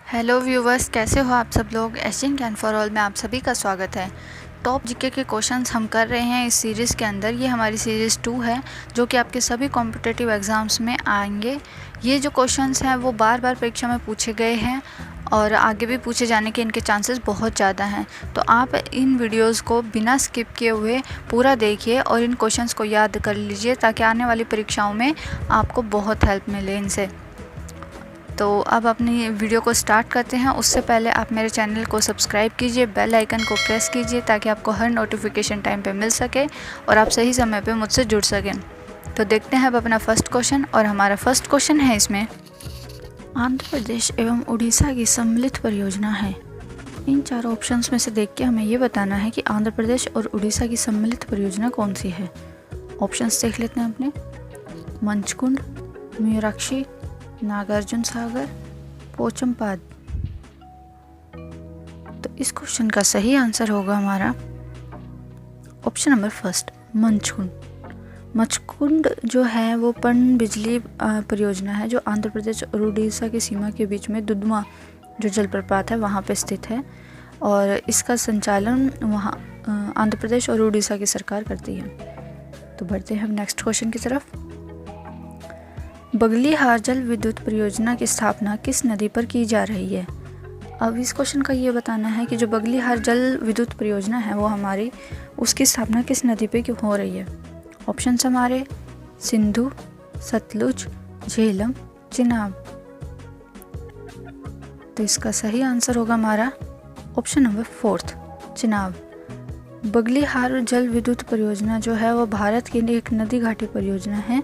Hello viewers, कैसे हो आप सब लोग। एशियन कैन फॉर ऑल में आप सभी का स्वागत है। टॉप जीके के क्वेश्चंस हम कर रहे हैं इस सीरीज़ के अंदर। ये हमारी सीरीज़ 2 है जो कि आपके सभी कॉम्पिटिटिव एग्ज़ाम्स में आएंगे। ये जो क्वेश्चंस हैं वो बार बार परीक्षा में पूछे गए हैं और आगे भी पूछे जाने के इनके चांसेस बहुत ज़्यादा हैं। तो आप इन वीडियोज़ को बिना स्किप किए हुए पूरा देखिए और इन क्वेश्चंस को याद कर लीजिए ताकि आने वाली परीक्षाओं में आपको बहुत हेल्प मिले इनसे। तो अब अपनी वीडियो को स्टार्ट करते हैं। उससे पहले आप मेरे चैनल को सब्सक्राइब कीजिए, बेल आइकन को प्रेस कीजिए ताकि आपको हर नोटिफिकेशन टाइम पे मिल सके और आप सही समय पे मुझसे जुड़ सकें। तो देखते हैं अब अपना फर्स्ट क्वेश्चन। और हमारा फर्स्ट क्वेश्चन है इसमें, आंध्र प्रदेश एवं उड़ीसा की सम्मिलित परियोजना है। इन चारों ऑप्शंस में से देख के हमें ये बताना है कि आंध्र प्रदेश और उड़ीसा की सम्मिलित परियोजना कौन सी है। ऑप्शंस देख लेते हैं अपने। मंचकुंड, मयूराक्षी, नागार्जुन सागर, पोचमपाद। तो इस क्वेश्चन का सही आंसर होगा हमारा ऑप्शन नंबर फर्स्ट, मंचकुंड। मंचकुंड जो है वो पन बिजली परियोजना है जो आंध्र प्रदेश और उड़ीसा की सीमा के बीच में दुधवा जो जलप्रपात है वहाँ पे स्थित है और इसका संचालन वहाँ आंध्र प्रदेश और उड़ीसा की सरकार करती है। तो बढ़ते हैं हम नेक्स्ट क्वेश्चन की तरफ। बगलीहार जल विद्युत परियोजना की स्थापना किस नदी पर की जा रही है। अब इस क्वेश्चन का ये बताना है कि जो बगलीहार जल विद्युत परियोजना है वो हमारी उसकी स्थापना किस नदी पे क्यों हो रही है। ऑप्शंस हमारे सिंधु, सतलुज, झेलम, चिनाब। तो इसका सही आंसर होगा हमारा option number fourth, Chenab. Baglihar जल विद्युत परियोजना जो है वो भारत की एक नदी घाटी परियोजना है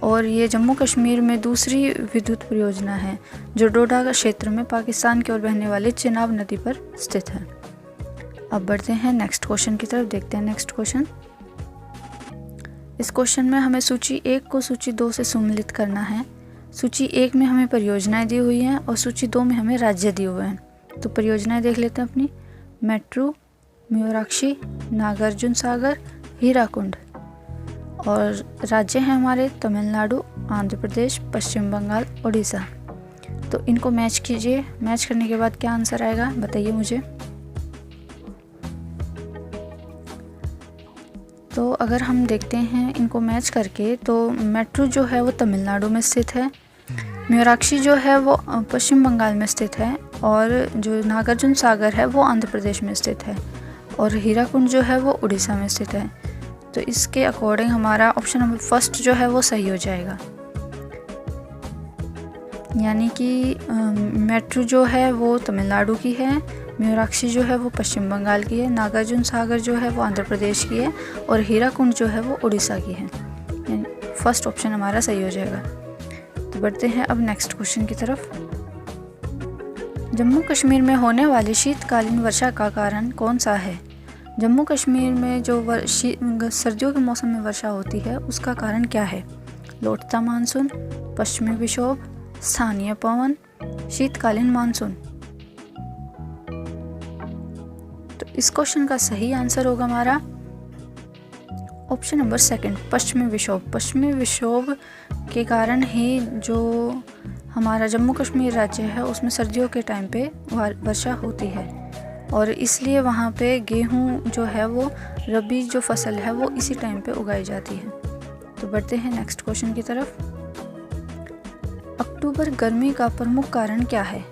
और ये जम्मू कश्मीर में दूसरी विद्युत परियोजना है जो डोडा क्षेत्र में पाकिस्तान की ओर बहने वाली चिनाब नदी पर स्थित है। अब बढ़ते हैं नेक्स्ट क्वेश्चन की तरफ। देखते हैं नेक्स्ट क्वेश्चन। इस क्वेश्चन में हमें सूची 1 को सूची 2 से सम्मिलित करना है। सूची 1 में हमें परियोजनाएं दी हुई हैं और सूची 2 में हमें राज्य दिए हुए हैं। तो परियोजनाएं देख लेते हैं अपनी। मेट्रो, मयूराक्षी, नागार्जुन सागर, हीराकुंड। और राज्य हैं हमारे तमिलनाडु, आंध्र प्रदेश, पश्चिम बंगाल, उड़ीसा। तो इनको मैच कीजिए। मैच करने के बाद क्या आंसर आएगा बताइए मुझे। तो अगर हम देखते हैं इनको मैच करके तो मेट्रो जो है वो तमिलनाडु में स्थित है, मयूराक्षी जो है वो पश्चिम बंगाल में स्थित है और जो नागार्जुन सागर है वो आंध्र प्रदेश में स्थित है और हीराकुंड जो है वो उड़ीसा में स्थित है। तो इसके अकॉर्डिंग हमारा ऑप्शन नंबर फर्स्ट जो है वो सही हो जाएगा। यानी कि मेट्रो जो है वो तमिलनाडु की है, मयूराक्षी जो है वो पश्चिम बंगाल की है, नागार्जुन सागर जो है वो आंध्र प्रदेश की है और हीराकुंड जो है वो उड़ीसा की है। यानी फर्स्ट ऑप्शन हमारा सही हो जाएगा। तो बढ़ते हैं अब नेक्स्ट क्वेश्चन की तरफ। जम्मू कश्मीर में होने वाली शीतकालीन वर्षा का कारण कौन सा है। जम्मू कश्मीर में जो सर्दियों के मौसम में वर्षा होती है उसका कारण क्या है। लौटता मानसून, पश्चिमी विक्षोभ, स्थानीय पवन, शीतकालीन मानसून। तो इस क्वेश्चन का सही आंसर होगा हमारा ऑप्शन नंबर सेकंड, पश्चिमी विक्षोभ। पश्चिमी विक्षोभ के कारण ही जो हमारा जम्मू कश्मीर राज्य है उसमें सर्दियों के टाइम पे वर्षा होती है और इसलिए वहाँ पे गेहूँ जो है वो रबी जो फसल है वो इसी टाइम पे उगाई जाती है। तो बढ़ते हैं नेक्स्ट क्वेश्चन की तरफ। अक्टूबर गर्मी का प्रमुख कारण क्या है।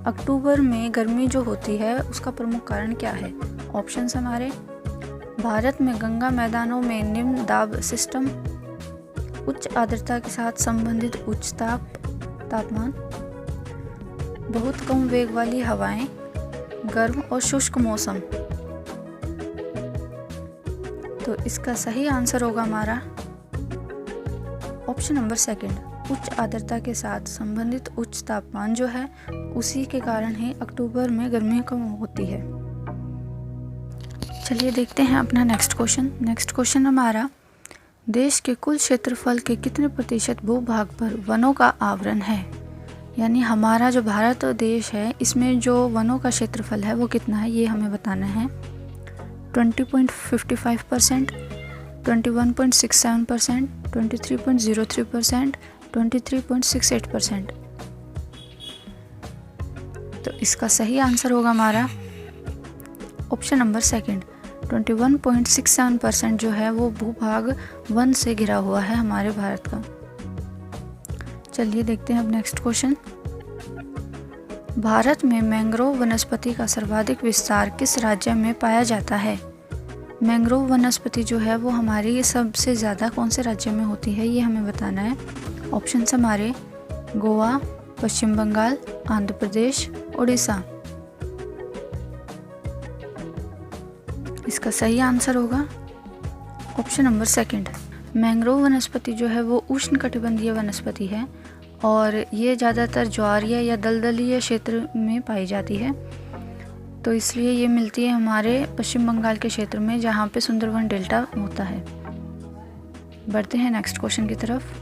अक्टूबर में गर्मी जो होती है उसका प्रमुख कारण क्या है। ऑप्शंस हमारे, भारत में गंगा मैदानों में निम्न दाब सिस्टम, उच्च आर्द्रता के साथ संबंधित उच्च तापमान, बहुत कम वेग वाली हवाएं, गर्म और शुष्क मौसम। तो इसका सही आंसर होगा हमारा ऑप्शन नंबर सेकंड, उच्च आर्द्रता के साथ संबंधित उच्च तापमान जो है उसी के कारण ही अक्टूबर में गर्मी कम होती है। चलिए देखते हैं अपना नेक्स्ट क्वेश्चन। नेक्स्ट क्वेश्चन हमारा, देश के कुल क्षेत्रफल के कितने प्रतिशत भूभाग पर वनों का आवरण है। यानी हमारा जो भारत देश है इसमें जो वनों का क्षेत्रफल है वो कितना है ये हमें बताना है। 20.55%, 21.67%, 23.03%, 23.68%। तो इसका सही आंसर होगा हमारा ऑप्शन नंबर सेकंड। 21.67% जो है वो भूभाग वन से घिरा हुआ है हमारे भारत का। चलिए देखते हैं अब नेक्स्ट क्वेश्चन। भारत में मैंग्रोव वनस्पति का सर्वाधिक विस्तार किस राज्य में पाया जाता है? मैंग्रोव वनस्पति जो है वो हमारी सबसे ज़्यादा कौन से राज्य में होती है, ये हमें बताना है। ऑप्शन हमारे गोवा, पश्चिम बंगाल, आंध्र प्रदेश, उड़ीसा। इसका सही आंसर होगा ऑप्शन नंबर सेकंड। मैंग्रोव वनस्पति जो है वो उष्णकटिबंधीय वनस्पति है और ये ज़्यादातर ज्वारीय या दलदलीय क्षेत्र में पाई जाती है, तो इसलिए ये मिलती है हमारे पश्चिम बंगाल के क्षेत्र में जहाँ पे सुंदरवन डेल्टा होता है। बढ़ते हैं नेक्स्ट क्वेश्चन की तरफ।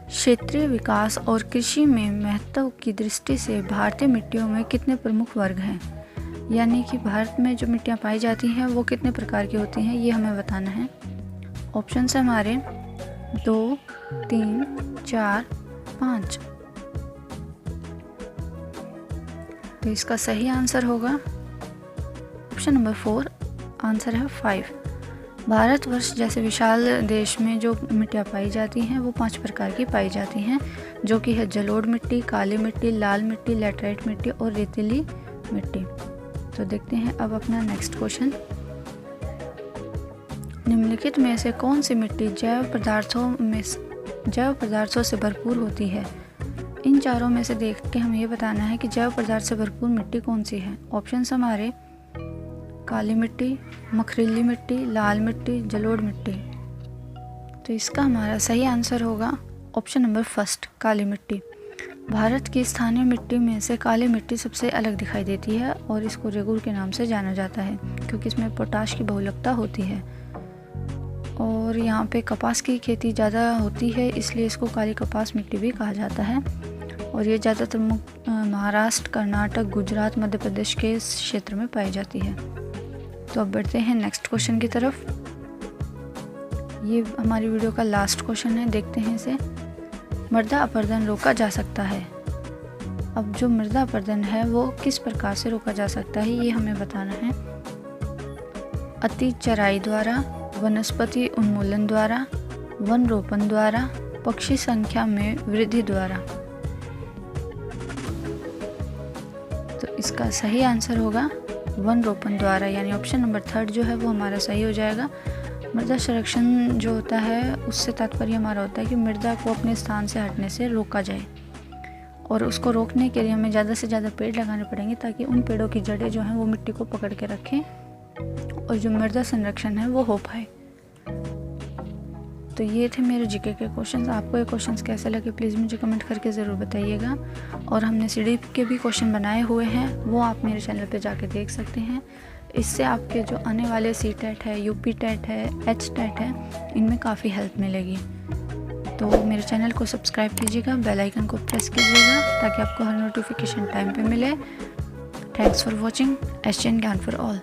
क्षेत्रीय विकास और कृषि में महत्व की दृष्टि से भारतीय मिट्टियों में कितने प्रमुख वर्ग हैं? यानी कि भारत में जो मिट्टियाँ पाई जाती हैं वो कितने प्रकार की होती हैं, ये हमें बताना है। ऑप्शन है हमारे 2, 3, 4, 5। तो इसका सही आंसर होगा ऑप्शन नंबर 4, आंसर है 5। भारतवर्ष जैसे विशाल देश में जो मिट्टियाँ पाई जाती हैं वो 5 प्रकार की पाई जाती हैं, जो कि है जलोढ़ मिट्टी, काली मिट्टी, लाल मिट्टी, लैटराइट मिट्टी और रेतीली मिट्टी। तो देखते हैं अब अपना नेक्स्ट क्वेश्चन। निम्नलिखित में से कौन सी मिट्टी जैव पदार्थों से भरपूर होती है? इन चारों में से देख के हमें ये बताना है कि जैव पदार्थ से भरपूर मिट्टी कौन सी है। ऑप्शन हमारे काली मिट्टी, मखरीली मिट्टी, लाल मिट्टी, जलोढ़ मिट्टी। तो इसका हमारा सही आंसर होगा ऑप्शन नंबर फर्स्ट, काली मिट्टी। भारत की स्थानीय मिट्टी में से काली मिट्टी सबसे अलग दिखाई देती है और इसको रेगुर के नाम से जाना जाता है क्योंकि इसमें पोटाश की बहुलकता होती है और यहाँ पे कपास की खेती ज़्यादा होती है, इसलिए इसको काली कपास मिट्टी भी कहा जाता है और ये ज़्यादातर महाराष्ट्र, कर्नाटक, गुजरात, मध्य प्रदेश के क्षेत्र में पाई जाती है। तो अब बढ़ते हैं नेक्स्ट क्वेश्चन की तरफ। ये हमारी वीडियो का लास्ट क्वेश्चन है, देखते हैं इसे। मृदा अपरदन रोका जा सकता है। अब जो मृदा अपरदन है वो किस प्रकार से रोका जा सकता है, ये हमें बताना है। अति चराई द्वारा, वनस्पति उन्मूलन द्वारा, वन रोपण द्वारा, पक्षी संख्या में वृद्धि द्वारा। तो इसका सही आंसर होगा वन रोपण द्वारा, यानी ऑप्शन नंबर 3 जो है वो हमारा सही हो जाएगा। मृदा संरक्षण जो होता है उससे तात्पर्य हमारा होता है कि मृदा को अपने स्थान से हटने से रोका जाए और उसको रोकने के लिए हमें ज़्यादा से ज़्यादा पेड़ लगाने पड़ेंगे ताकि उन पेड़ों की जड़ें जो हैं वो मिट्टी को पकड़ के रखें और जो मृदा संरक्षण है वो हो पाए। तो ये थे मेरे जीके के क्वेश्चंस। आपको ये क्वेश्चंस कैसे लगे प्लीज़ मुझे कमेंट करके ज़रूर बताइएगा। और हमने सीडी के भी क्वेश्चन बनाए हुए हैं, वो आप मेरे चैनल पे जाके देख सकते हैं। इससे आपके जो आने वाले CTET है, UP TET है, HTET है, इनमें काफ़ी हेल्प मिलेगी। तो मेरे चैनल को सब्सक्राइब कीजिएगा, बेल आइकन को प्रेस कीजिएगा ताकि आपको हर नोटिफिकेशन टाइम पे मिले। थैंक्स फॉर वॉचिंग एशियन ज्ञान फॉर ऑल।